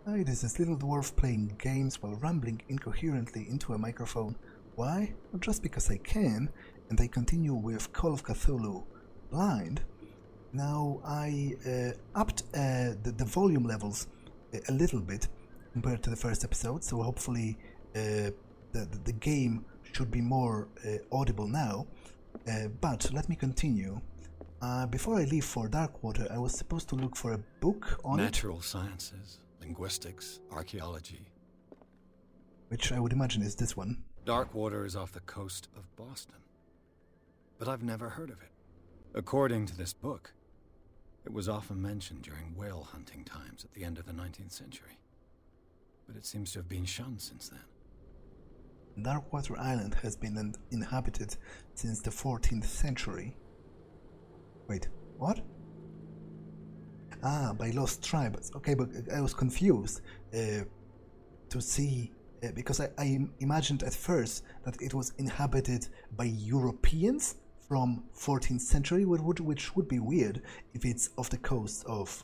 Hi, this is Little Dwarf playing games while rambling incoherently into a microphone. Why? Well, just because I can, and I continue with Call of Cthulhu Blind. Now I upped the volume levels a little bit compared to the first episode, so hopefully the game should be more audible now. But let me continue. Before I leave for Darkwater, I was supposed to look for a book on natural sciences, linguistics, archaeology. Which I would imagine is this one. Darkwater is off the coast of Boston. But I've never heard of it. According to this book, it was often mentioned during whale hunting times at the end of the 19th century. But it seems to have been shunned since then. Darkwater Island has been inhabited since the 14th century. Wait, what? Ah, by lost tribes. Okay, but I was confused to see, because I imagined at first that it was inhabited by Europeans from 14th century, which would be weird if it's off the coast of,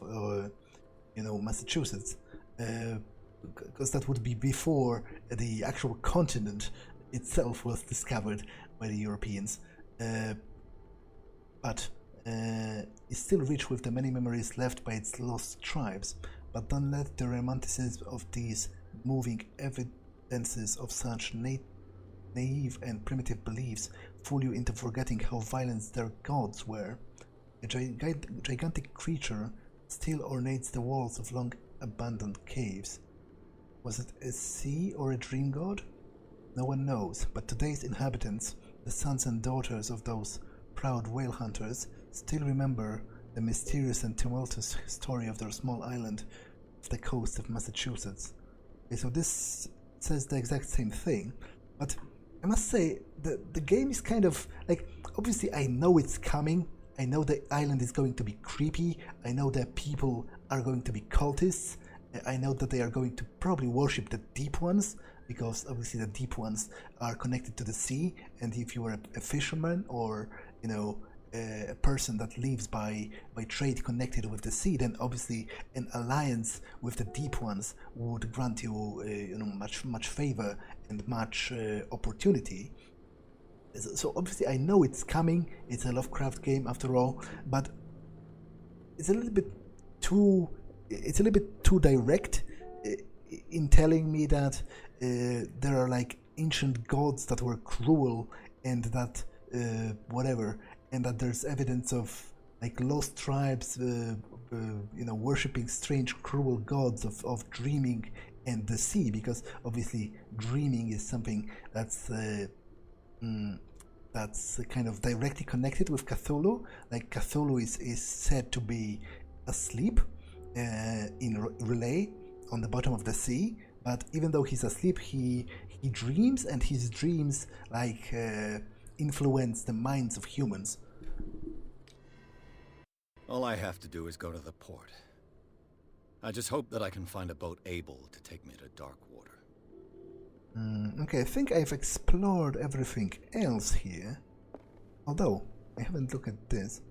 Massachusetts, because that would be before the actual continent itself was discovered by the Europeans. But is still rich with the many memories left by its lost tribes, but don't let the romanticism of these moving evidences of such naive and primitive beliefs fool you into forgetting how violent their gods were. A gigantic creature still ornates the walls of long-abandoned caves. Was it a sea or a dream god? No one knows, but today's inhabitants, the sons and daughters of those proud whale hunters, still remember the mysterious and tumultuous story of their small island off the coast of Massachusetts. Okay, so this says the exact same thing, but I must say the game is kind of like, obviously I know it's coming, I know the island is going to be creepy, I know that people are going to be cultists, I know that they are going to probably worship the deep ones, because obviously the deep ones are connected to the sea, and if you are a fisherman or a person that lives by trade connected with the sea, then obviously an alliance with the deep ones would grant you much favor and much opportunity. So obviously I know it's coming, it's a Lovecraft game after all, but it's a little bit too direct in telling me that there are like ancient gods that were cruel and that whatever, and that there's evidence of like lost tribes worshipping strange cruel gods of dreaming and the sea, because obviously dreaming is something that's kind of directly connected with Cthulhu. Like Cthulhu is said to be asleep in relay on the bottom of the sea, but even though he's asleep, he dreams, and his dreams like influence the minds of humans. All I have to do is go to the port. I just hope that I can find a boat able to take me to Darkwater. Okay, I think I've explored everything else here, although I haven't looked at this.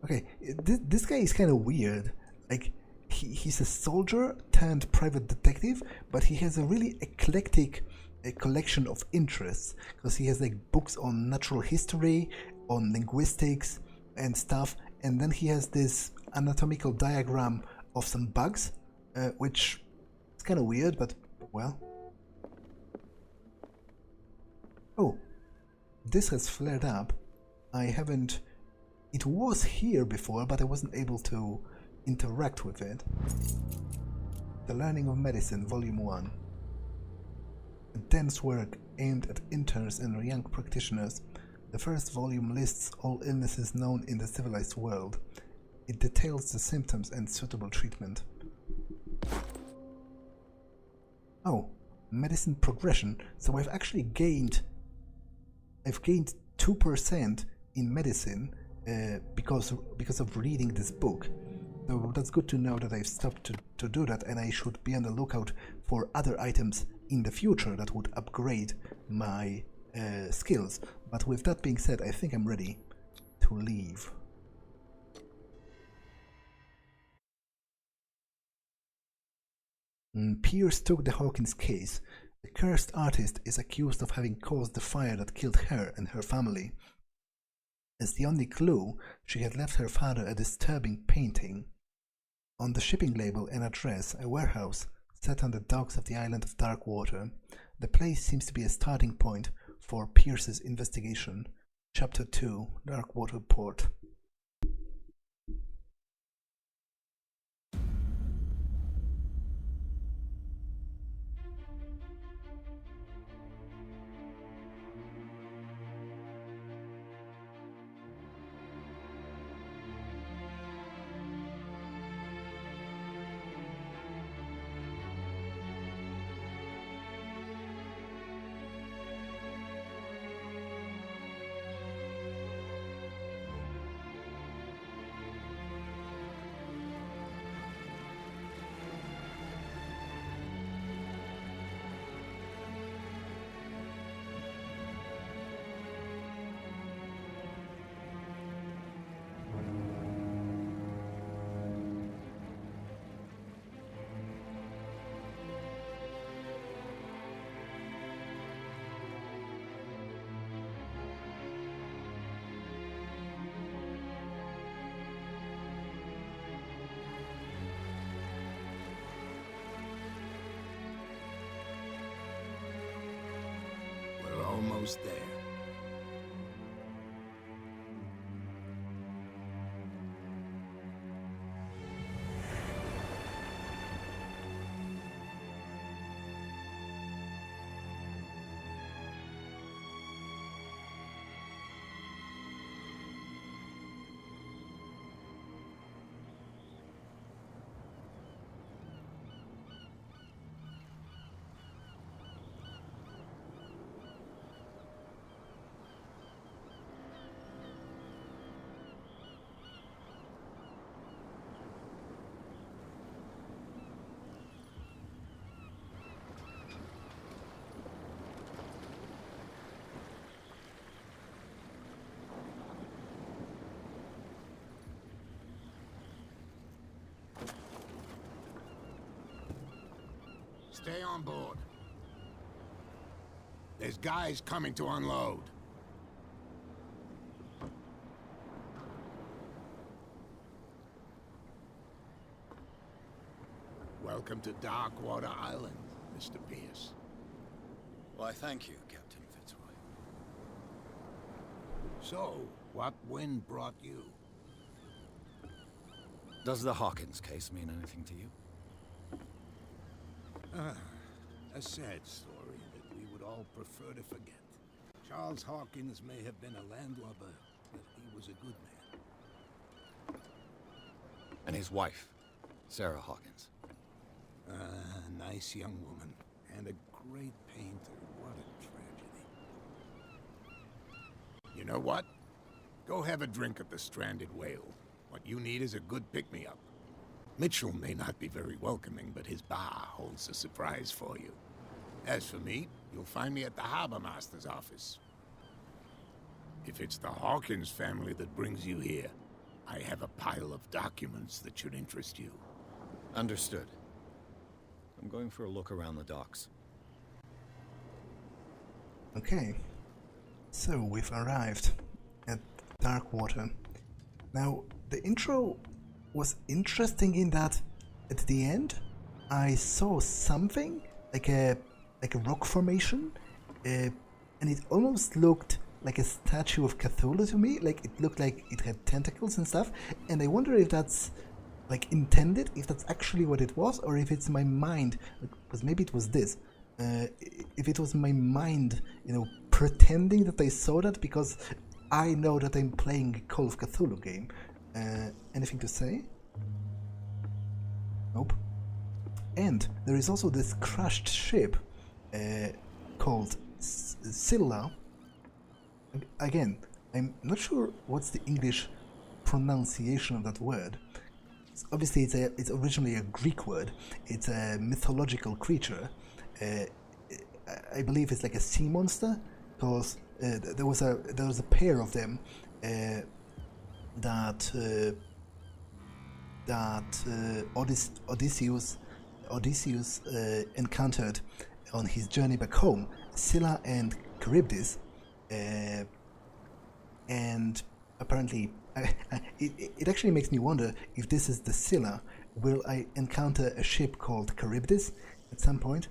Okay, this guy is kind of weird. Like, he's a soldier turned private detective, but he has a really eclectic collection of interests, because he has like books on natural history, on linguistics and stuff, and then he has this anatomical diagram of some bugs, which is kind of weird, but well. Oh, this has flared up. It was here before, but I wasn't able to interact with it. The Learning of Medicine, Volume 1. A dense work aimed at interns and young practitioners. The first volume lists all illnesses known in the civilized world. It details the symptoms and suitable treatment. Oh, medicine progression. So I've gained 2% in medicine because of reading this book. So that's good to know that I've stopped to do that, and I should be on the lookout for other items in the future that would upgrade my skills. But with that being said, I think I'm ready to leave. Pierce took the Hawkins case. The cursed artist is accused of having caused the fire that killed her and her family. As the only clue, she had left her father a disturbing painting. On the shipping label and address, a warehouse set on the docks of the island of Darkwater. The place seems to be a starting point for Pierce's investigation. Chapter 2, Darkwater Port. Almost there. Stay on board. There's guys coming to unload. Welcome to Darkwater Island, Mr. Pierce. Why, thank you, Captain Fitzroy. So, what wind brought you? Does the Hawkins case mean anything to you? A sad story that we would all prefer to forget. Charles Hawkins may have been a landlubber, but he was a good man. And his wife, Sarah Hawkins. Nice young woman, and a great painter. What a tragedy. You know what? Go have a drink at the Stranded Whale. What you need is a good pick-me-up. Mitchell may not be very welcoming, but his bar holds a surprise for you. As for me, you'll find me at the Harbor Master's office. If it's the Hawkins family that brings you here, I have a pile of documents that should interest you. Understood. I'm going for a look around the docks. Okay, so we've arrived at Darkwater. Now, the intro was interesting in that at the end I saw something like a rock formation, and it almost looked like a statue of Cthulhu to me. Like, it looked like it had tentacles and stuff, and I wonder if that's like intended, if that's actually what it was, or if it's my mind, because maybe it was this. If it was my mind, pretending that I saw that, because I know that I'm playing a Call of Cthulhu game. Anything to say? Nope. And there is also this crashed ship called Scylla. Again, I'm not sure what's the English pronunciation of that word. Obviously, it's originally a Greek word. It's a mythological creature. I believe it's like a sea monster, because there was a pair of them that Odysseus Odysseus encountered on his journey back home Scylla and Charybdis, and apparently it actually makes me wonder if this is the Scylla. Will I encounter a ship called Charybdis at some point?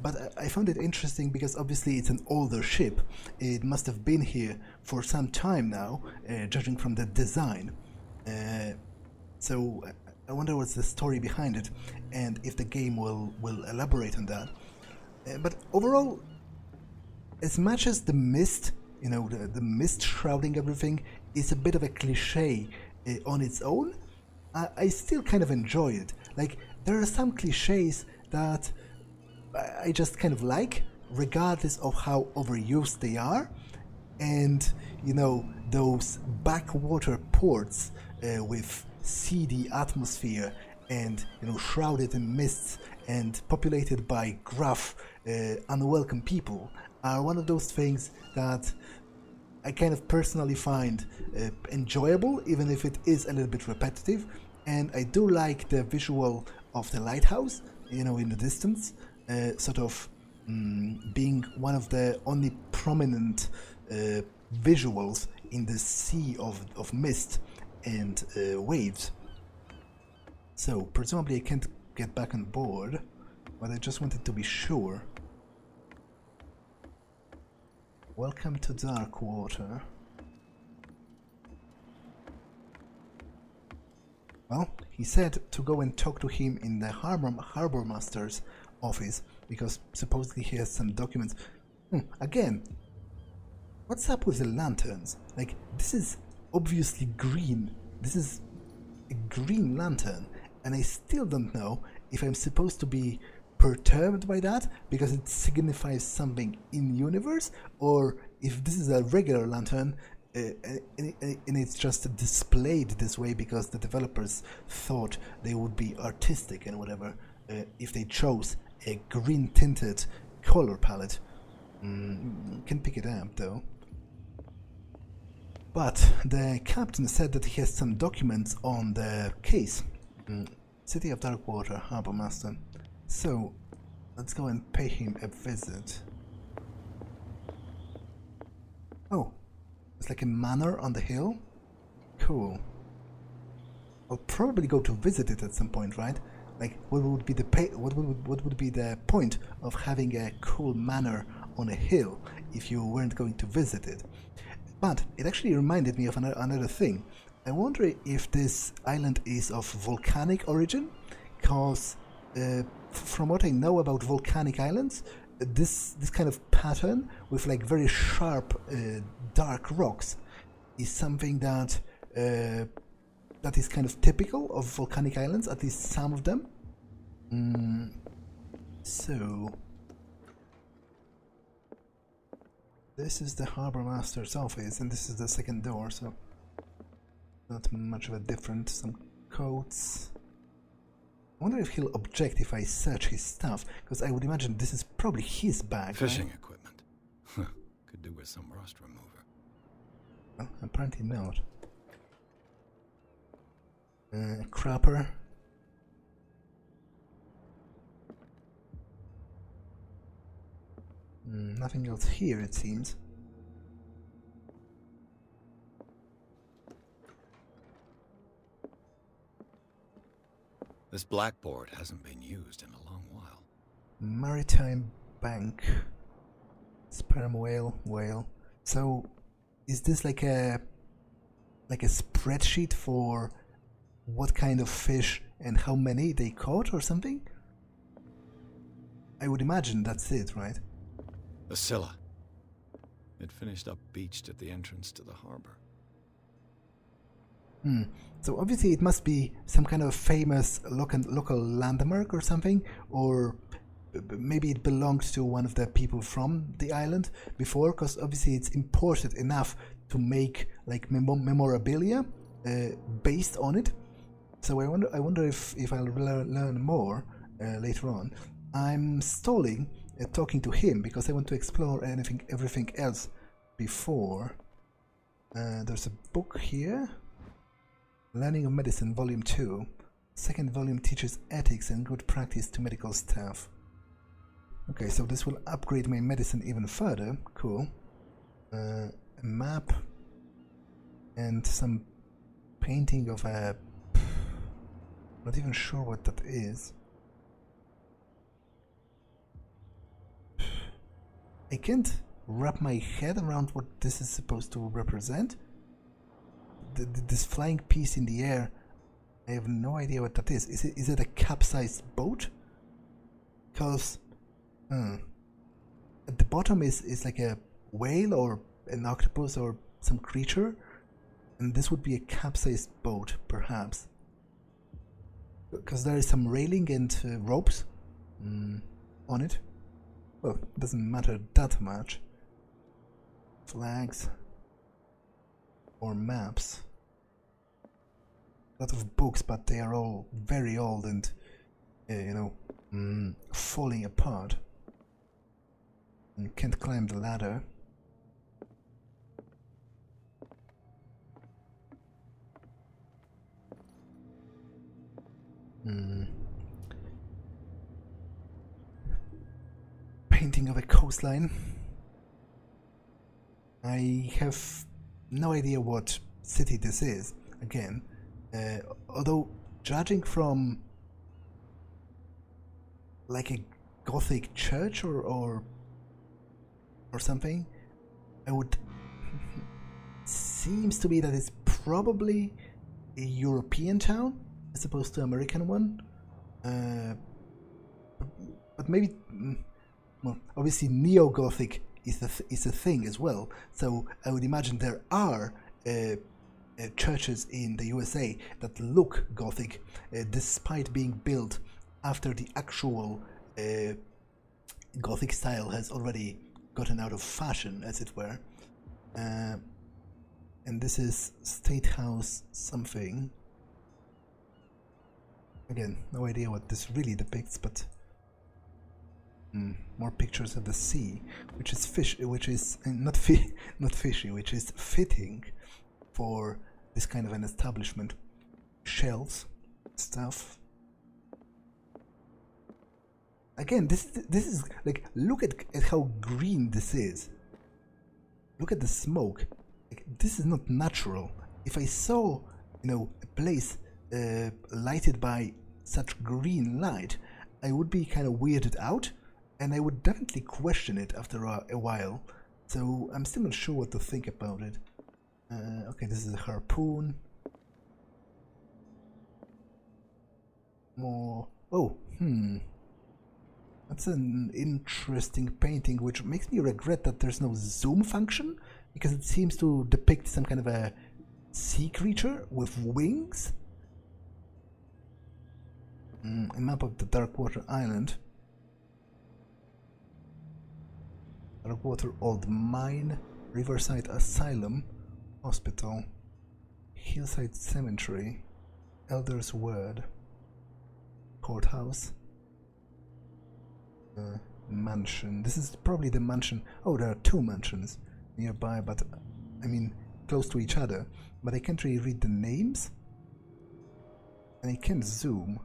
But I found it interesting because obviously it's an older ship. It must have been here for some time now, judging from the design. So I wonder what's the story behind it, and if the game will elaborate on that. But overall, as much as the mist, the mist shrouding everything is a bit of a cliche on its own, I still kind of enjoy it. Like, there are some cliches that I just kind of like, regardless of how overused they are. And, those backwater ports with seedy atmosphere and, shrouded in mists and populated by gruff, unwelcome people are one of those things that I kind of personally find enjoyable, even if it is a little bit repetitive. And I do like the visual of the lighthouse, in the distance, sort of being one of the only prominent visuals in the sea of mist and waves. So presumably I can't get back on board, but I just wanted to be sure. Welcome to Darkwater. Well, he said to go and talk to him in the harbor master's office, because supposedly he has some documents. Again, what's up with the lanterns? Like, this is obviously green. This is a green lantern, and I still don't know if I'm supposed to be perturbed by that because it signifies something in universe, or if this is a regular lantern and it's just displayed this way because the developers thought they would be artistic and whatever if they chose a green tinted color palette. Can pick it up though. But the captain said that he has some documents on the case. City of Darkwater, Harbor Master. So, let's go and pay him a visit. Oh, it's like a manor on the hill? Cool. I'll probably go to visit it at some point, right? Like, what would be the point of having a cool manor on a hill if you weren't going to visit it? But it actually reminded me of another thing. I wonder if this island is of volcanic origin, because from what I know about volcanic islands, this kind of pattern with like very sharp dark rocks is something that that is kind of typical of volcanic islands, at least some of them. So this is the Harbor Master's office, and this is the second door, so not much of a difference. Some coats. I wonder if he'll object if I search his stuff, because I would imagine this is probably his bag. Fishing right? equipment. Could do with some rust remover. Well, apparently not. Crapper. Nothing else here, it seems. This blackboard hasn't been used in a long while. Maritime Bank. Sperm whale. So, is this like a spreadsheet for what kind of fish and how many they caught or something? I would imagine that's it, right? The Scylla. It finished up beached at the entrance to the harbor. So obviously it must be some kind of famous local landmark or something, or maybe it belonged to one of the people from the island before, because obviously it's important enough to make like memorabilia based on it. So I wonder if I'll learn more later on. I'm stalling talking to him because I want to explore everything else before. There's a book here. Learning of Medicine, Volume 2. Second volume teaches ethics and good practice to medical staff. Okay, so this will upgrade my medicine even further. Cool. A map and some painting of a... not even sure what that is. I can't wrap my head around what this is supposed to represent. This flying piece in the air, I have no idea what that is. Is it a capsized boat? Because at the bottom is like a whale or an octopus or some creature, and this would be a capsized boat, perhaps. Because there is some railing and ropes on it. Well, it doesn't matter that much. Flags or maps. A lot of books, but they are all very old and, falling apart. And can't climb the ladder. Painting of a coastline. I have no idea what city this is, again, although judging from like a Gothic church or something, I would seems to be that it's probably a European town as opposed to American one, but maybe, well, obviously Neo-Gothic is a thing as well, so I would imagine there are churches in the USA that look Gothic, despite being built after the actual Gothic style has already gotten out of fashion, as it were. And this is State House something. Again, no idea what this really depicts, but more pictures of the sea, which is not fishy, which is fitting for this kind of an establishment. Shelves, stuff. Again, this is like, look at how green this is. Look at the smoke. Like, this is not natural. If I saw, a place lighted by such green light, I would be kind of weirded out, and I would definitely question it after a while. So I'm still not sure what to think about it. Okay, this is a harpoon. More. Oh, that's an interesting painting, which makes me regret that there's no zoom function, because it seems to depict some kind of a sea creature with wings. A map of the Darkwater Island. Darkwater Old Mine, Riverside Asylum, Hospital, Hillside Cemetery, Elder's Word, Courthouse, mansion. This is probably the mansion. Oh, there are two mansions nearby, but I mean close to each other. But I can't really read the names, and I can't zoom.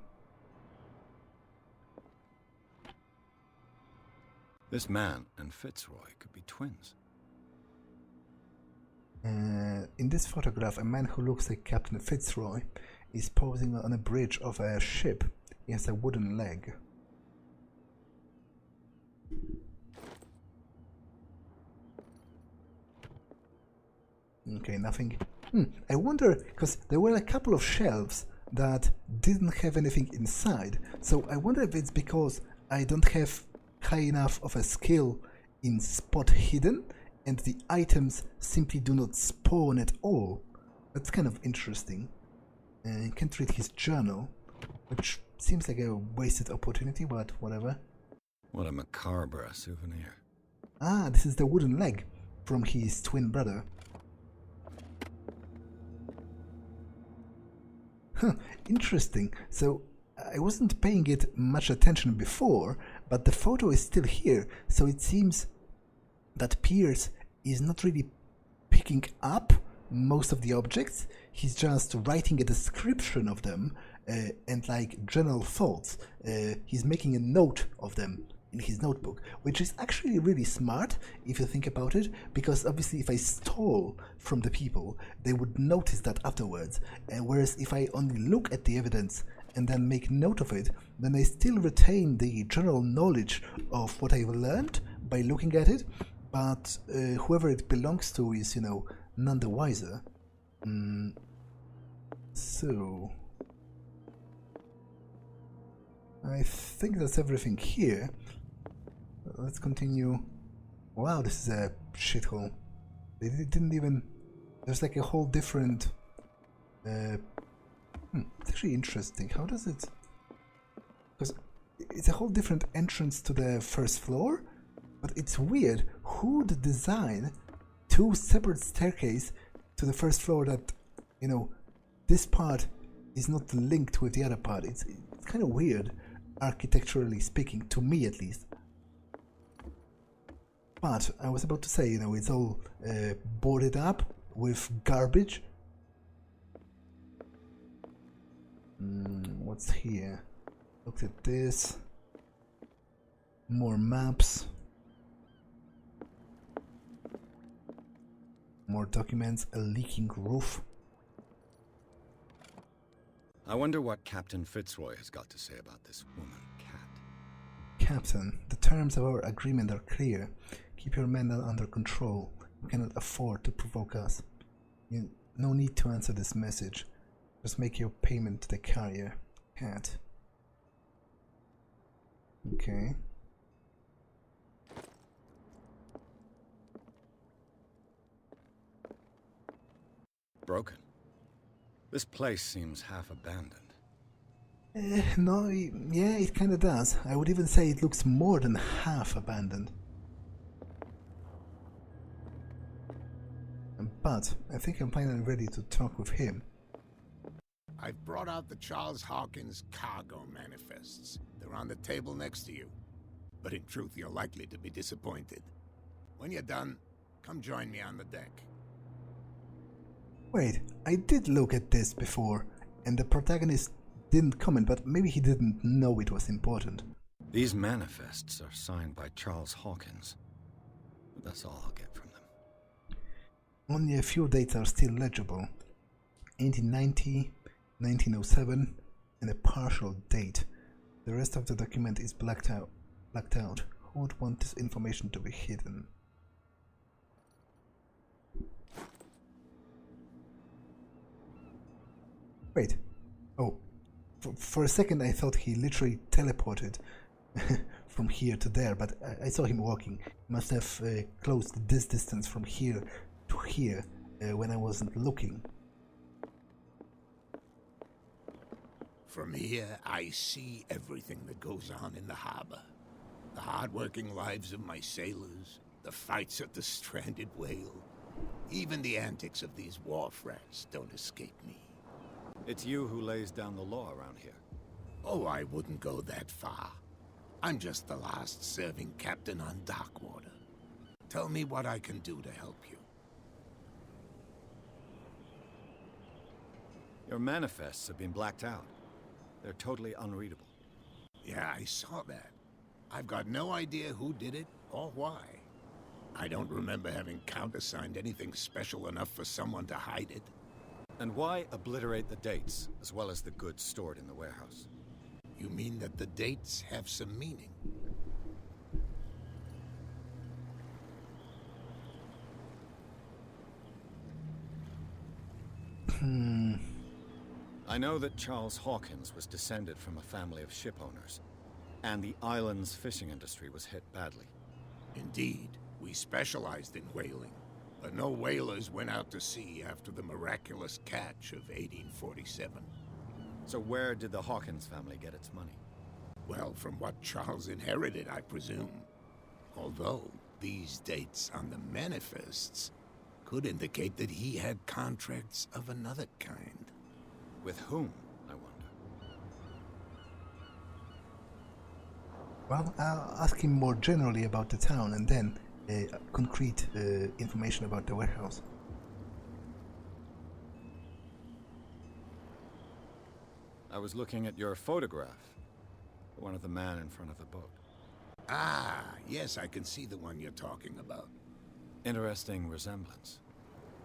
This man and Fitzroy could be twins. In this photograph, a man who looks like Captain Fitzroy is posing on a bridge of a ship. He has a wooden leg. Okay, nothing. I wonder, because there were a couple of shelves that didn't have anything inside, so I wonder if it's because I don't have high enough of a skill in spot hidden, and the items simply do not spawn at all. That's kind of interesting. I can't read his journal, which seems like a wasted opportunity, but whatever. What a macabre souvenir. Ah, this is the wooden leg from his twin brother. Huh, interesting. So I wasn't paying it much attention before, but the photo is still here, so it seems that Pierce is not really picking up most of the objects. He's just writing a description of them and like general thoughts. He's making a note of them in his notebook, which is actually really smart if you think about it, because obviously if I stole from the people, they would notice that afterwards, whereas if I only look at the evidence and then make note of it, then I still retain the general knowledge of what I've learned by looking at it, but whoever it belongs to is, you know, none the wiser. So I think that's everything here. Let's continue. Wow, this is a shithole. They didn't even... There's like a whole different... It's actually interesting. How does it... Because it's a whole different entrance to the first floor, but it's weird. Who would design two separate staircases to the first floor that, you know, this part is not linked with the other part? It's kind of weird, architecturally speaking, to me at least. But I was about to say, you know, it's all boarded up with garbage. What's here? Look at this. More maps. More documents. A leaking roof. I wonder what Captain Fitzroy has got to say about this woman, Cat. Captain, the terms of our agreement are clear. Keep your men under control. You cannot afford to provoke us. No need to answer this message. Just make your payment to the carrier. Cat. Okay. Broken. This place seems half abandoned. No, yeah, it kinda does. I would even say it looks more than half abandoned. But I think I'm finally ready to talk with him. I've brought out the Charles Hawkins cargo manifests. They're on the table next to you. But in truth, you're likely to be disappointed. When you're done, come join me on the deck. Wait, I did look at this before, and the protagonist didn't comment, but maybe he didn't know it was important. These manifests are signed by Charles Hawkins. But that's all I'll get from them. Only a few dates are still legible. 1890, 1907, and a partial date. The rest of the document is blacked out. Who would want this information to be hidden? Wait. Oh. For a second I thought he literally teleported from here to there, but I saw him walking. He must have closed this distance from here to here when I wasn't looking. From here, I see everything that goes on in the harbor. The hard-working lives of my sailors, the fights at the stranded whale. Even the antics of these wharf rats don't escape me. It's you who lays down the law around here. Oh, I wouldn't go that far. I'm just the last serving captain on Darkwater. Tell me what I can do to help you. Your manifests have been blacked out. They're totally unreadable. Yeah, I saw that. I've got no idea who did it or why. I don't remember having countersigned anything special enough for someone to hide it. And why obliterate the dates, as well as the goods stored in the warehouse? You mean that the dates have some meaning? I know that Charles Hawkins was descended from a family of ship owners, and the island's fishing industry was hit badly. Indeed, we specialized in whaling, but no whalers went out to sea after the miraculous catch of 1847. So where did the Hawkins family get its money? Well, from what Charles inherited, I presume. Although, these dates on the manifests could indicate that he had contracts of another kind. With whom, I wonder? Well, I'll ask him more generally about the town and then concrete information about the warehouse. I was looking at your photograph. One of the man in front of the boat. Ah, yes, I can see the one you're talking about. Interesting resemblance.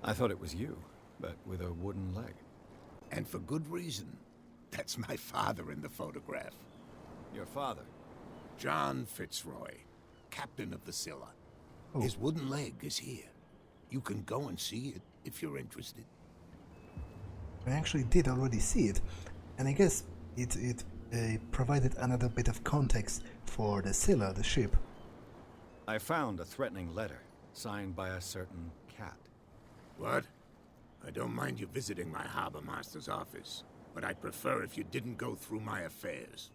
I thought it was you, but with a wooden leg. And for good reason. That's my father in the photograph. Your father? John Fitzroy, captain of the Scylla. Oh. His wooden leg is here. You can go and see it if you're interested. I actually did already see it, and I guess it provided another bit of context for the Scylla, the ship. I found a threatening letter, signed by a certain cat. What? I don't mind you visiting my harbor master's office, but I'd prefer if you didn't go through my affairs.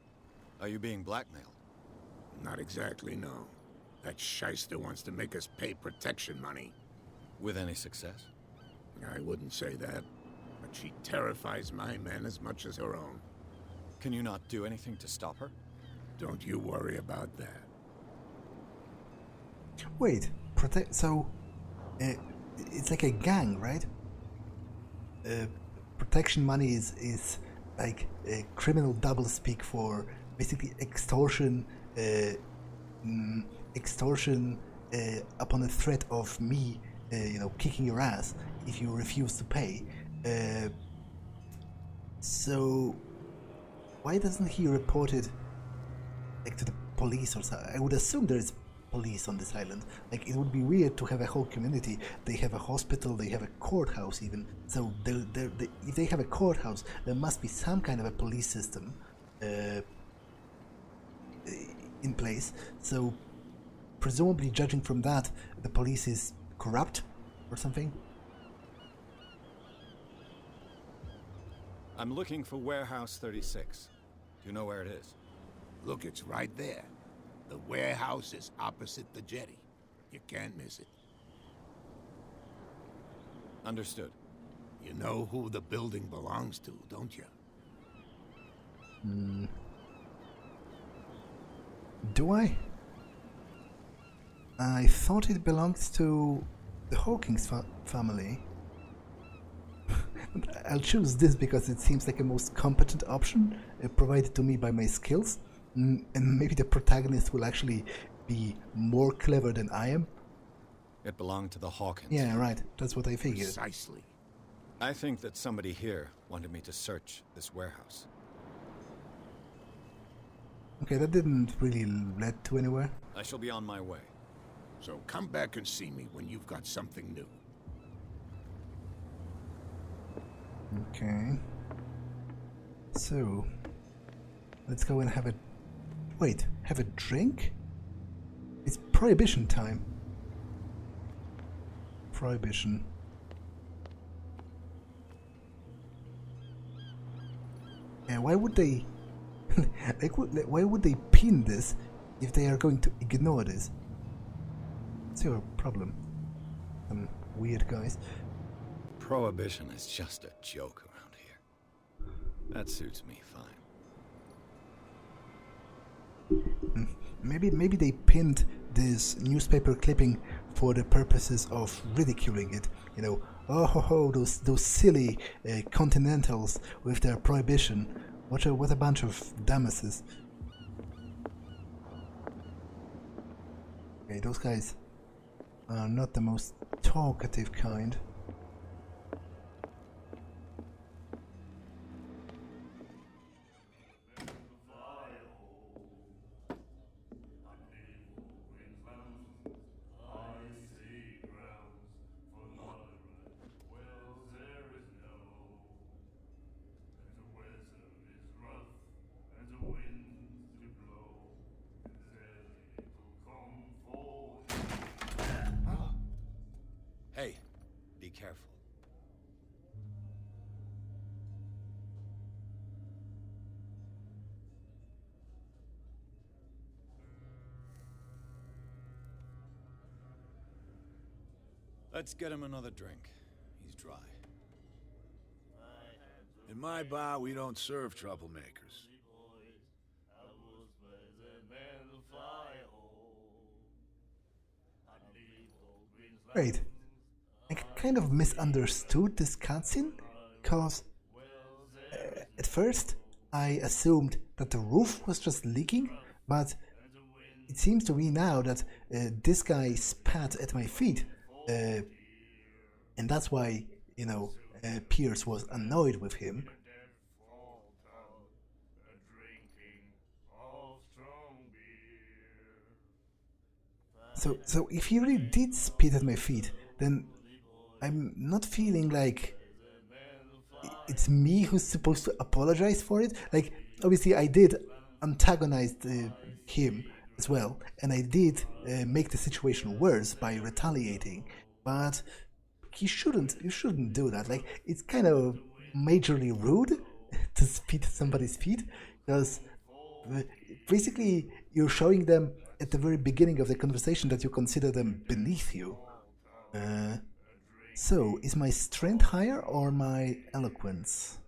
Are you being blackmailed? Not exactly, no. That shyster wants to make us pay protection money. With any success? I wouldn't say that, but she terrifies my men as much as her own. Can you not do anything to stop her? Don't you worry about that. Wait, so it's like a gang, right? Protection money is like a criminal doublespeak for basically extortion, upon the threat of me, kicking your ass if you refuse to pay. So why doesn't he report it like to the police or something? I would assume there's police on this island. Like, it would be weird to have a whole community. They have a hospital, they have a courthouse even. So if they have a courthouse, there must be some kind of a police system in place. So presumably, judging from that, the police is corrupt or something. I'm looking for Warehouse 36. Do you know where it is? Look, it's right there. The warehouse is opposite the jetty. You can't miss it. Understood. You know who the building belongs to, don't you? Do I? I thought it belongs to the Hawkins family. I'll choose this because it seems like a most competent option provided to me by my skills. And maybe the protagonist will actually be more clever than I am. It belonged to the Hawkins. Yeah, right. That's what I figured. Precisely. I think that somebody here wanted me to search this warehouse. Okay, that didn't really lead to anywhere. I shall be on my way. So come back and see me when you've got something new. Okay. So, let's go and have a... Wait, have a drink? It's prohibition time. Prohibition. Yeah, why would they... why would they pin this if they are going to ignore this? It's your problem. Some weird guys. Prohibition is just a joke around here. That suits me fine. Maybe they pinned this newspaper clipping for the purposes of ridiculing it. You know, oh ho ho, those silly continentals with their prohibition. What a bunch of dumbasses. Okay, those guys are not the most talkative kind. Hey, be careful. Let's get him another drink. He's dry. In my bar, we don't serve troublemakers. Wait, I kind of misunderstood this cutscene, cause at first I assumed that the roof was just leaking, but it seems to me now that this guy spat at my feet, and that's why, Pierce was annoyed with him. So if he really did spit at my feet, then I'm not feeling like it's me who's supposed to apologize for it. Like, obviously, I did antagonize him as well, and I did make the situation worse by retaliating. But you shouldn't do that. Like, it's kind of majorly rude to spit at somebody's feet, because basically you're showing them at the very beginning of the conversation that you consider them beneath you. So, is my strength higher or my eloquence?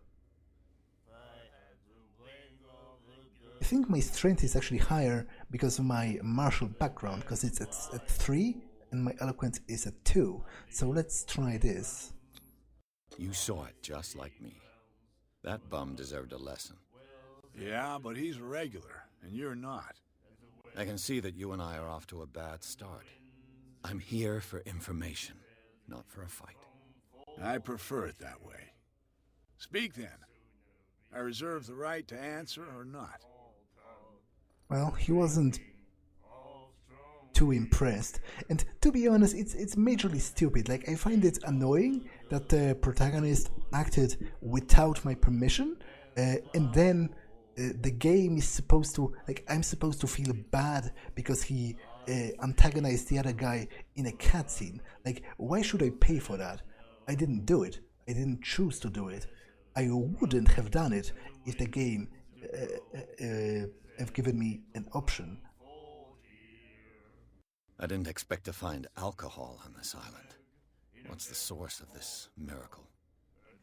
I think my strength is actually higher because of my martial background, because it's at 3 and my eloquence is at 2. So let's try this. You saw it just like me. That bum deserved a lesson. Yeah, but he's a regular, and you're not. I can see that you and I are off to a bad start. I'm here for information, not for a fight. I prefer it that way. Speak then. I reserve the right to answer or not. Well, he wasn't too impressed, and to be honest, it's majorly stupid. Like, I find it annoying that the protagonist acted without my permission, and then the game is supposed to, like, I'm supposed to feel bad because he antagonized the other guy in a cutscene. Like, why should I pay for that? I didn't do it. I didn't choose to do it. I wouldn't have done it if the game have given me an option. I didn't expect to find alcohol on this island. What's the source of this miracle?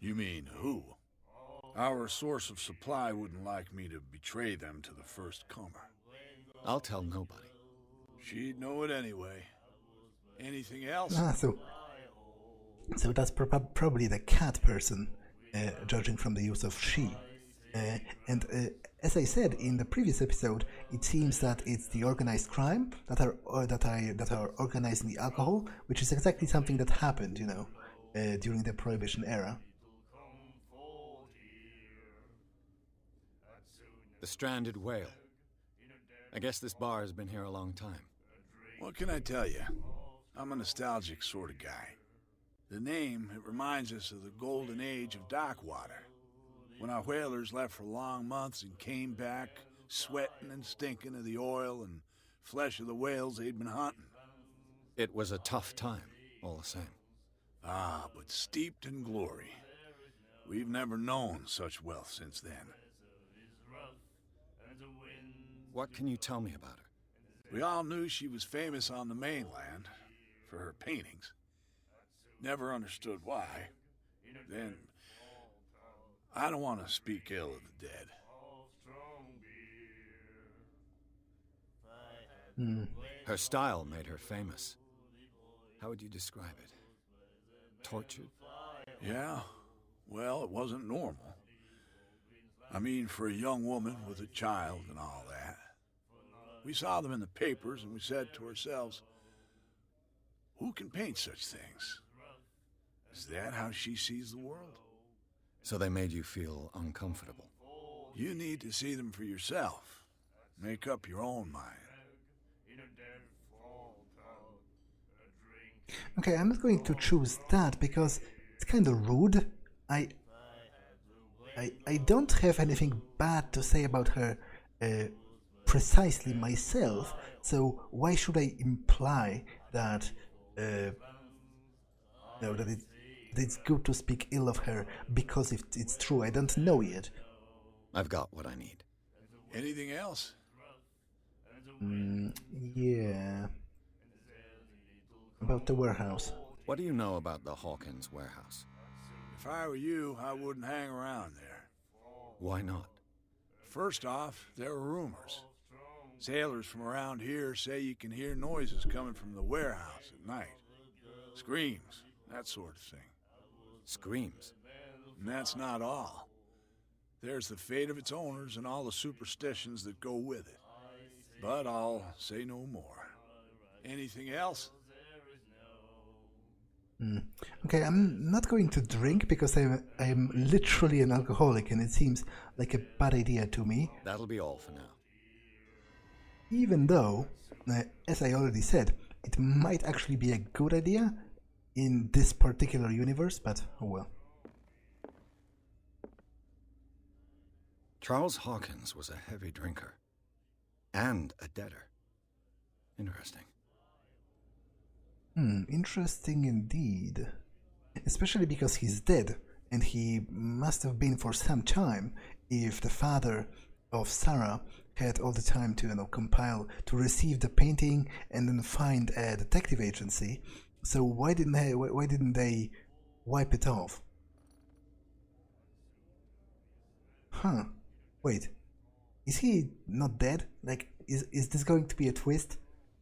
You mean who? Our source of supply wouldn't like me to betray them to the first comer. I'll tell nobody. She'd know it anyway. Anything else? So that's probably the cat person, judging from the use of she. And as I said in the previous episode, it seems that it's the organized crime that are organizing the alcohol, which is exactly something that happened, during the Prohibition era. The stranded whale. I guess this bar has been here a long time. What can I tell you? I'm a nostalgic sort of guy. The name, it reminds us of the golden age of Darkwater, when our whalers left for long months and came back sweating and stinking of the oil and flesh of the whales they'd been hunting. It was a tough time, all the same. Ah, but steeped in glory. We've never known such wealth since then. What can you tell me about her? We all knew she was famous on the mainland for her paintings. Never understood why. Then, I don't want to speak ill of the dead. Her style made her famous. How would you describe it? Tortured? Yeah, well, it wasn't normal. I mean, for a young woman with a child and all that. We saw them in the papers and we said to ourselves, who can paint such things? Is that how she sees the world? So they made you feel uncomfortable? You need to see them for yourself. Make up your own mind. Okay, I'm not going to choose that because it's kind of rude. I don't have anything bad to say about her precisely myself, so why should I imply that that it's good to speak ill of her because it's true? I don't know yet. I've got what I need. Anything else? Yeah. About the warehouse. What do you know about the Hawkins warehouse? If I were you, I wouldn't hang around there. Why not? First off, there are rumors. Sailors from around here say you can hear noises coming from the warehouse at night. Screams, that sort of thing. Screams? And that's not all. there's the fate of its owners and all the superstitions that go with it. But I'll say no more. Anything else? Okay, I'm not going to drink because I'm literally an alcoholic and it seems like a bad idea to me. That'll be all for now. Even though, as I already said, it might actually be a good idea in this particular universe, but oh well. Charles Hawkins was a heavy drinker. And a debtor. Interesting. Interesting indeed. Especially because he's dead, and he must have been for some time if the father of Sarah had all the time to compile, to receive the painting and then find a detective agency. So why didn't they wipe it off? Huh. Wait. Is he not dead? Like, is this going to be a twist?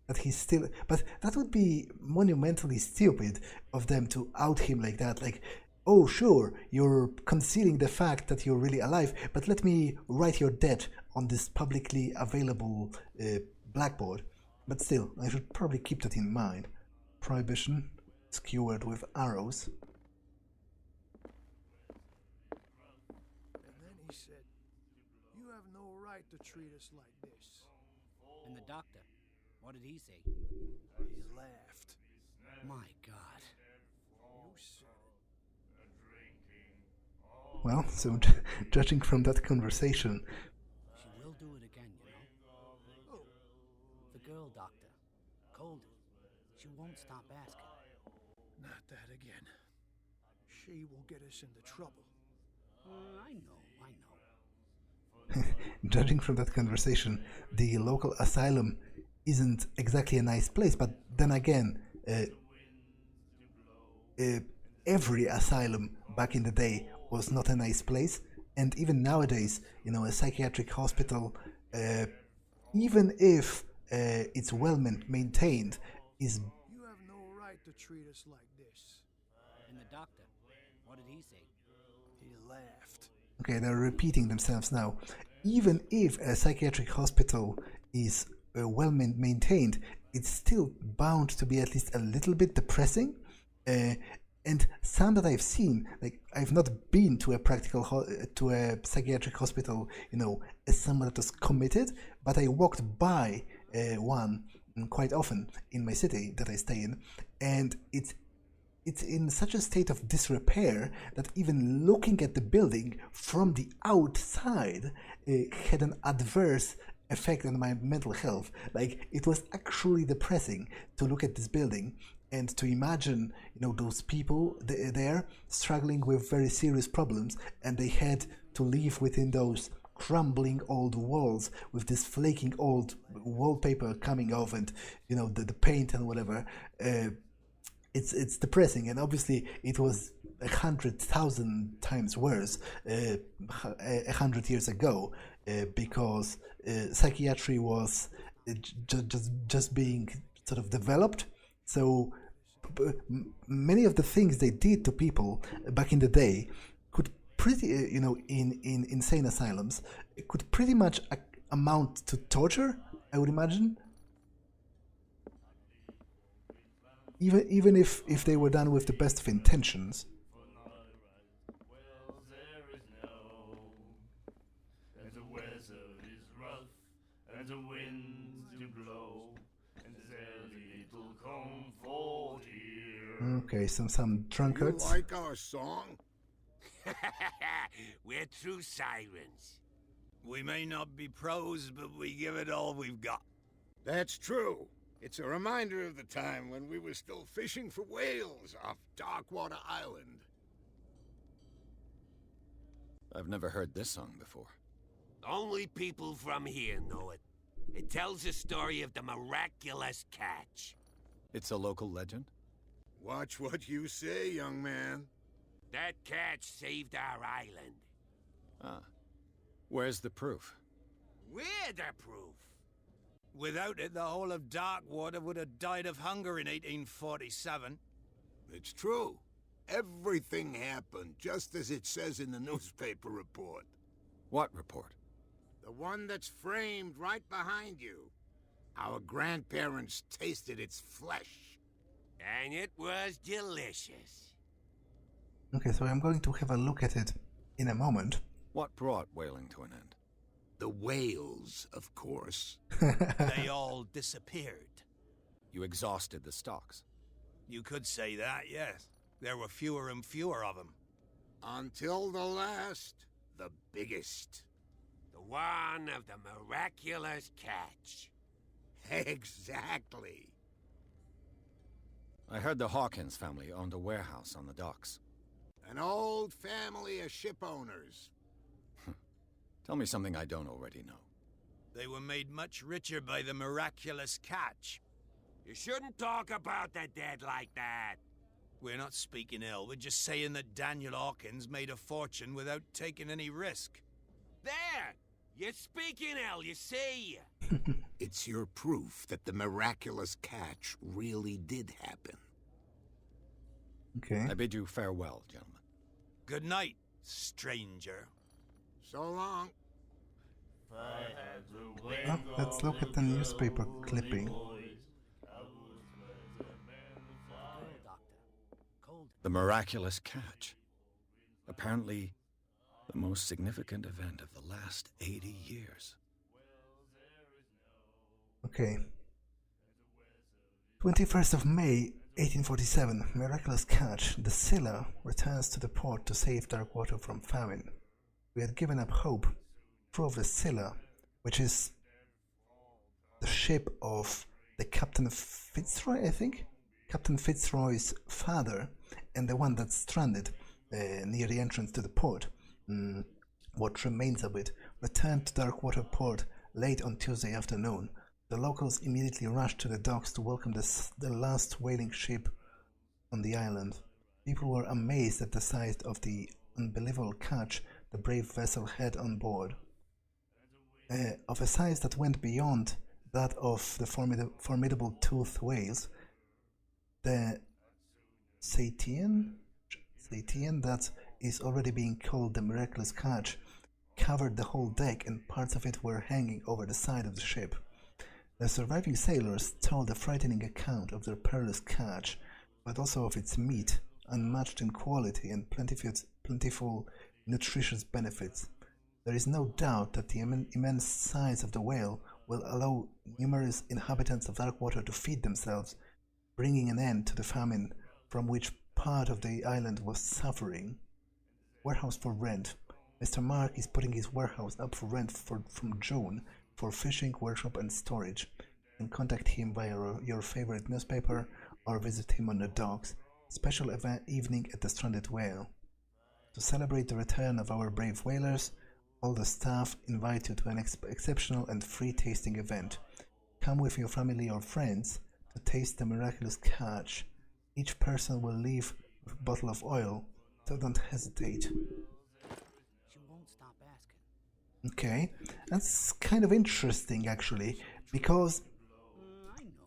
That he's still... But that would be monumentally stupid of them to out him like that. Like, oh, sure, you're concealing the fact that you're really alive, but let me write your death on this publicly available blackboard. But still, I should probably keep that in mind. Prohibition, skewered with arrows. And then he said, "You have no right to treat us like this." And the doctor, what did he say? He laughed. My God. You said it. Well, so judging from that conversation... She will do it again, you know. Oh, The girl doctor. Cold. She won't stop asking. not that again. She will get us into trouble. I know. Judging from that conversation, the local asylum isn't exactly a nice place, but then again, every asylum back in the day was not a nice place, and even nowadays, a psychiatric hospital, even if it's well maintained, is... You have no right to treat us like this. And the doctor, what did he say? He laughed. Okay, they're repeating themselves now. Even if a psychiatric hospital is well maintained, it's still bound to be at least a little bit depressing. And some that I've seen, like, I've not been to a psychiatric hospital, as someone that was committed, but I walked by one quite often in my city that I stay in, and it's in such a state of disrepair that even looking at the building from the outside had an adverse effect on my mental health. Like, it was actually depressing to look at this building and to imagine, those people there struggling with very serious problems, and they had to live within those crumbling old walls with this flaking old wallpaper coming off, and the paint and whatever. It's depressing, and obviously it was 100,000 times worse 100 years ago, because psychiatry was just being sort of developed. So many of the things they did to people back in the day could pretty, in insane asylums, it could pretty much amount to torture, I would imagine. Even if they were done with the best of intentions. Okay, some drunkards. You like our song? We're true sirens. We may not be pros, but we give it all we've got. That's true. It's a reminder of the time when we were still fishing for whales off Darkwater Island. I've never heard this song before. Only people from here know it. It tells the story of the miraculous catch. It's a local legend? Watch what you say, young man. That catch saved our island. Ah. Where's the proof? We're the proof. Without it, the whole of Darkwater would have died of hunger in 1847. It's true. Everything happened just as it says in the newspaper report. What report? The one that's framed right behind you. Our grandparents tasted its flesh. And it was delicious. Okay, so I'm going to have a look at it in a moment. What brought whaling to an end? The whales, of course. They all disappeared. You exhausted the stocks. You could say that, yes. There were fewer and fewer of them. Until the last, the biggest. The one of the miraculous catch. Exactly. I heard the Hawkins family owned a warehouse on the docks. An old family of ship owners. Tell me something I don't already know. They were made much richer by the miraculous catch. You shouldn't talk about the dead like that. We're not speaking ill, we're just saying that Daniel Hawkins made a fortune without taking any risk. There! You're speaking ill, you see. It's your proof that the miraculous catch really did happen. Okay. I bid you farewell, gentlemen. Good night, stranger. So long. Well, let's look at the newspaper clipping. The miraculous catch. Apparently, the most significant event of the last 80 years. Okay. 21st of May, 1847, miraculous catch. The Scylla returns to the port to save Darkwater from famine. We had given up hope. Crew of the Scylla, which is the ship of the Captain Fitzroy, I think? Captain Fitzroy's father, and the one that's stranded near the entrance to the port. What remains of it returned to Darkwater port late on Tuesday afternoon. The locals immediately rushed to the docks to welcome the last whaling ship on the island. People were amazed at the size of the unbelievable catch the brave vessel had on board. Of a size that went beyond that of the formidable toothed whales, the Satian that is already being called the miraculous catch covered the whole deck, and parts of it were hanging over the side of the ship. The surviving sailors told a frightening account of their perilous catch, but also of its meat, unmatched in quality and plentiful nutritious benefits. There is no doubt that the immense size of the whale will allow numerous inhabitants of Darkwater to feed themselves, bringing an end to the famine from which part of the island was suffering. Warehouse for rent. Mr. Mark is putting his warehouse up for rent from June for fishing, workshop and storage. You can contact him via your favorite newspaper or visit him on the docks. Special event evening at the Stranded Whale. To celebrate the return of our brave whalers, all the staff invite you to an exceptional and free tasting event. Come with your family or friends to taste the miraculous catch. Each person will leave with a bottle of oil, so don't hesitate. She won't stop asking. Okay, that's kind of interesting actually, because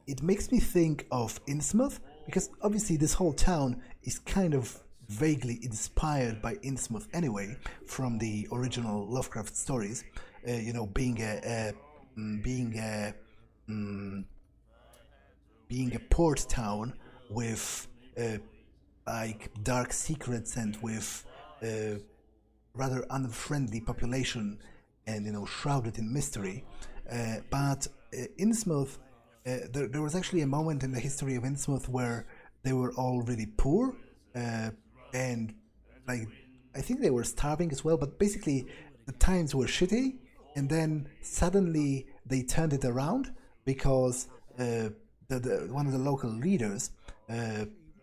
it makes me think of Innsmouth, because obviously this whole town is kind of vaguely inspired by Innsmouth anyway, from the original Lovecraft stories. Being a port town with like dark secrets and with rather unfriendly population, and shrouded in mystery. But Innsmouth, there was actually a moment in the history of Innsmouth where they were all really poor. And like I think they were starving as well, but basically the times were shitty, and then suddenly they turned it around because one of the local leaders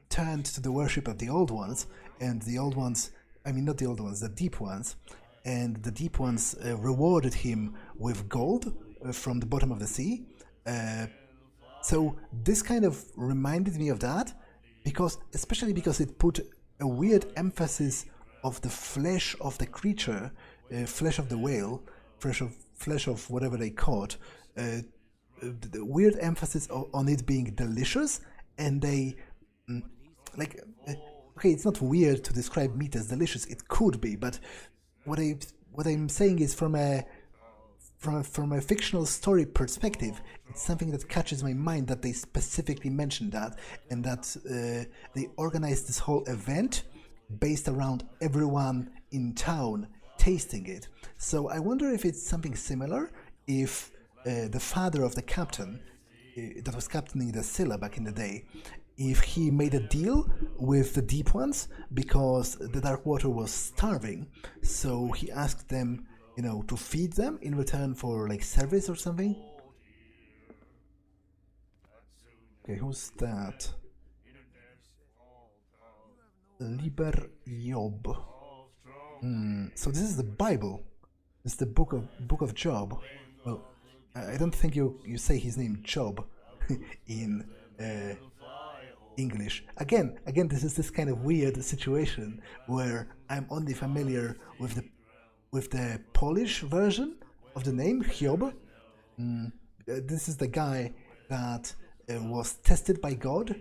turned to the worship of the Old Ones, and the Old Ones, I mean not the Old Ones, the Deep Ones, and the Deep Ones rewarded him with gold from the bottom of the sea. So this kind of reminded me of that, especially because it put a weird emphasis of the flesh of the creature, flesh of the whale, flesh of whatever they caught, the weird emphasis on it being delicious, and they okay, it's not weird to describe meat as delicious, it could be, but what what I'm saying is from a fictional story perspective, it's something that catches my mind that they specifically mentioned that, and that they organized this whole event based around everyone in town tasting it. So I wonder if it's something similar, if the father of the captain that was captaining the Scylla back in the day, if he made a deal with the Deep Ones because the Darkwater was starving, so he asked them, to feed them in return for like service or something. Okay, who's that? Liber Job. So this is the Bible. It's the book of Job. Well, I don't think you say his name Job in English. Again, this is this kind of weird situation where I'm only familiar with the Polish version of the name Hiob. This is the guy that was tested by God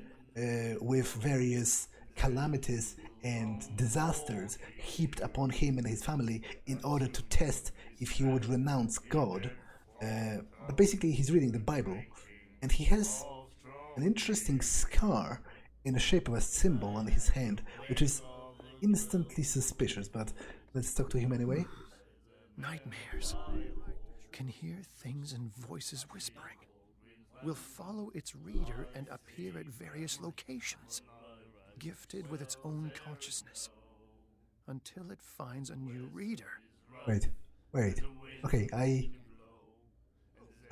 with various calamities and disasters heaped upon him and his family in order to test if he would renounce God. But basically he's reading the Bible, and he has an interesting scar in the shape of a symbol on his hand, which is instantly suspicious, but let's talk to him anyway. Nightmares. Can hear things and voices whispering. Will follow its reader and appear at various locations, gifted with its own consciousness, until it finds a new reader. Wait. Okay,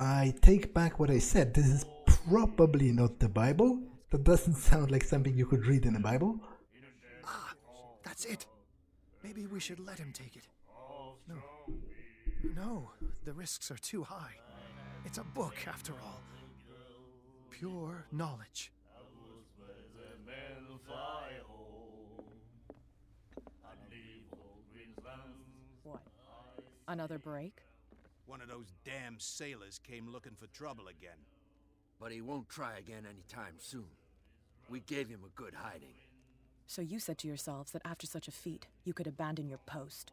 I take back what I said. This is probably not the Bible. That doesn't sound like something you could read in the Bible. Ah, that's it. Maybe we should let him take it. No, the risks are too high. It's a book, after all. Pure knowledge. What? Another break? One of those damn sailors came looking for trouble again. But he won't try again anytime soon. We gave him a good hiding. So you said to yourselves that after such a feat, you could abandon your post.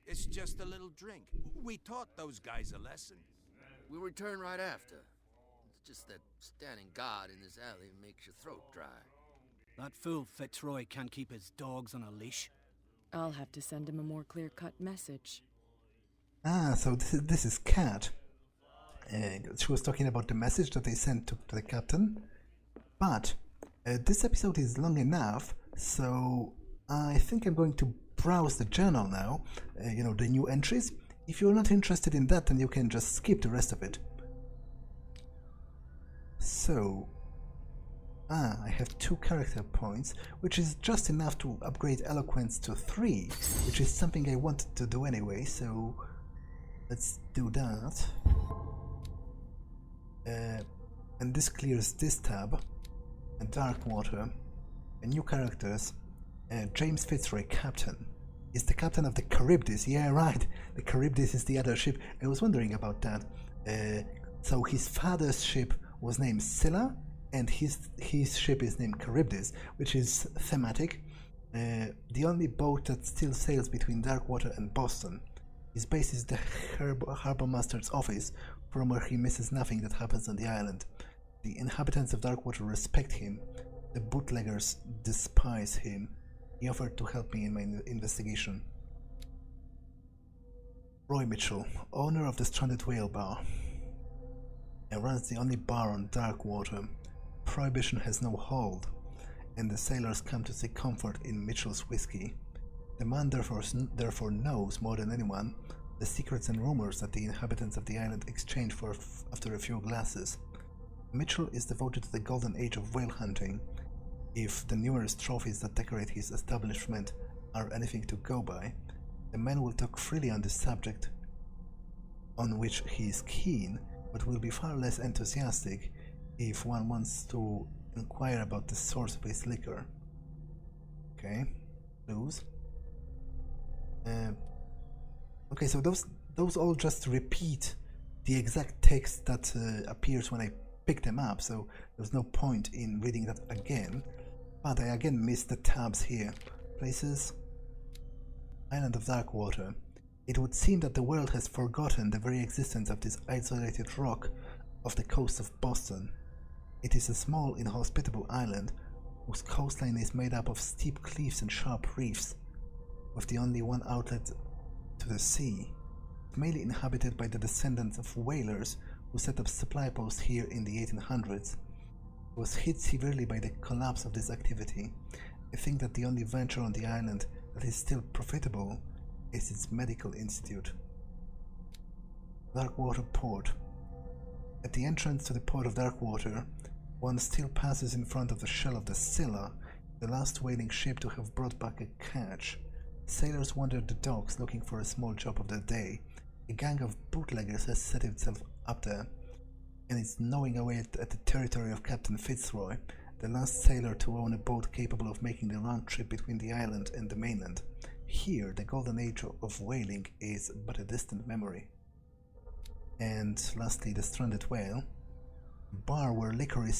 It's just a little drink. We taught those guys a lesson. We'll return right after. It's just that standing guard in this alley makes your throat dry. That fool Fitzroy can't keep his dogs on a leash. I'll have to send him a more clear-cut message. So this is Kat. She was talking about the message that they sent to the captain. But this episode is long enough, so I think I'm going to browse the journal now, the new entries. If you're not interested in that, then you can just skip the rest of it. So, I have 2 character points, which is just enough to upgrade eloquence to 3, which is something I wanted to do anyway, so let's do that. And this clears this tab. And Darkwater. And new characters. James Fitzroy, Captain. Is the captain of the Charybdis. Yeah, right. The Charybdis is the other ship. I was wondering about that. So his father's ship was named Scylla, and his ship is named Charybdis, which is thematic. The only boat that still sails between Darkwater and Boston. His base is the Harbour Master's office, from where he misses nothing that happens on the island. The inhabitants of Darkwater respect him. The bootleggers despise him. He offered to help me in my investigation. Roy Mitchell, owner of the Stranded Whale Bar. He runs the only bar on Darkwater. Prohibition has no hold, and the sailors come to seek comfort in Mitchell's whiskey. The man therefore knows more than anyone the secrets and rumors that the inhabitants of the island exchange for after a few glasses. Mitchell is devoted to the golden age of whale hunting. If the numerous trophies that decorate his establishment are anything to go by, the man will talk freely on this subject, on which he is keen, but will be far less enthusiastic if one wants to inquire about the source of his liquor. Okay, clues. Okay, so those all just repeat the exact text that appears when I pick them up, so there's no point in reading that again. But I again missed the tabs here. Places. Island of Darkwater. It would seem that the world has forgotten the very existence of this isolated rock off the coast of Boston. It is a small, inhospitable island whose coastline is made up of steep cliffs and sharp reefs, with the only one outlet to the sea. Mainly inhabited by the descendants of whalers who set up supply posts here in the 1800s. It was hit severely by the collapse of this activity. I think that the only venture on the island that is still profitable is its medical institute. Darkwater Port. At the entrance to the port of Darkwater, one still passes in front of the shell of the Scylla, the last whaling ship to have brought back a catch. Sailors wandered the docks looking for a small job of the day. A gang of bootleggers has set itself up there, and is gnawing away at the territory of Captain Fitzroy, the last sailor to own a boat capable of making the round trip between the island and the mainland. Here, the golden age of whaling is but a distant memory. And lastly, the Stranded Whale. A bar where liquor is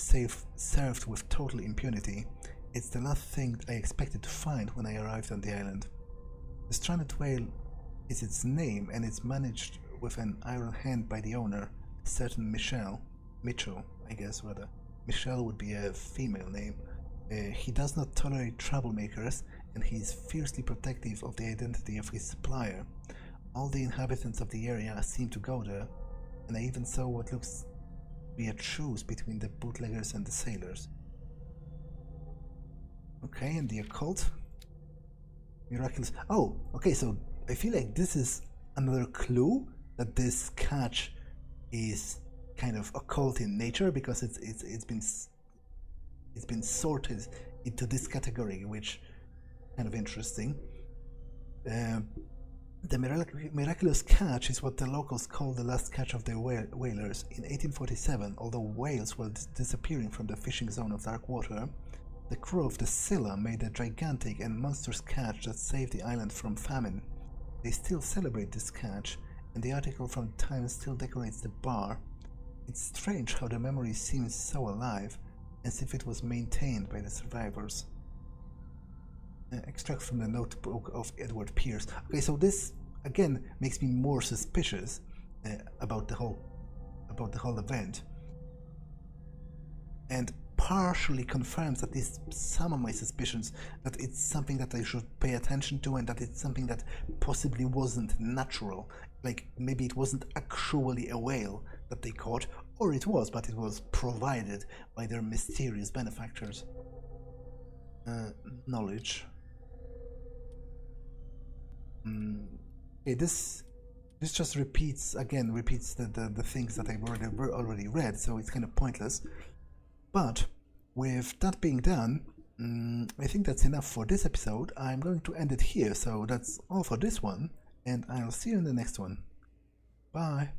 served with total impunity. It's the last thing I expected to find when I arrived on the island. The Stranded Whale is its name, and it's managed with an iron hand by the owner, a certain Mitchell, I guess rather. Michelle would be a female name. He does not tolerate troublemakers, and he is fiercely protective of the identity of his supplier. All the inhabitants of the area seem to go there, and I even saw what looks to be a truce between the bootleggers and the sailors. Okay, and the occult? Miraculous. Oh, okay, so I feel like this is another clue that this catch is kind of occult in nature, because it's been sorted into this category, which is kind of interesting. The miraculous catch is what the locals call the last catch of the whalers. In 1847, although whales were disappearing from the fishing zone of Darkwater, the crew of the Scylla made a gigantic and monstrous catch that saved the island from famine. They still celebrate this catch, and the article from the Times still decorates the bar. It's strange how the memory seems so alive, as if it was maintained by the survivors. Extract from the notebook of Edward Pierce. Okay, so this again makes me more suspicious about the whole event, and partially confirms at least some of my suspicions that it's something that I should pay attention to, and that it's something that possibly wasn't natural. Like, maybe it wasn't actually a whale that they caught, or it was, but it was provided by their mysterious benefactors. Knowledge. Okay, this just repeats the things that I've already read, so it's kind of pointless. But with that being done, I think that's enough for this episode. I'm going to end it here, so that's all for this one, and I'll see you in the next one. Bye.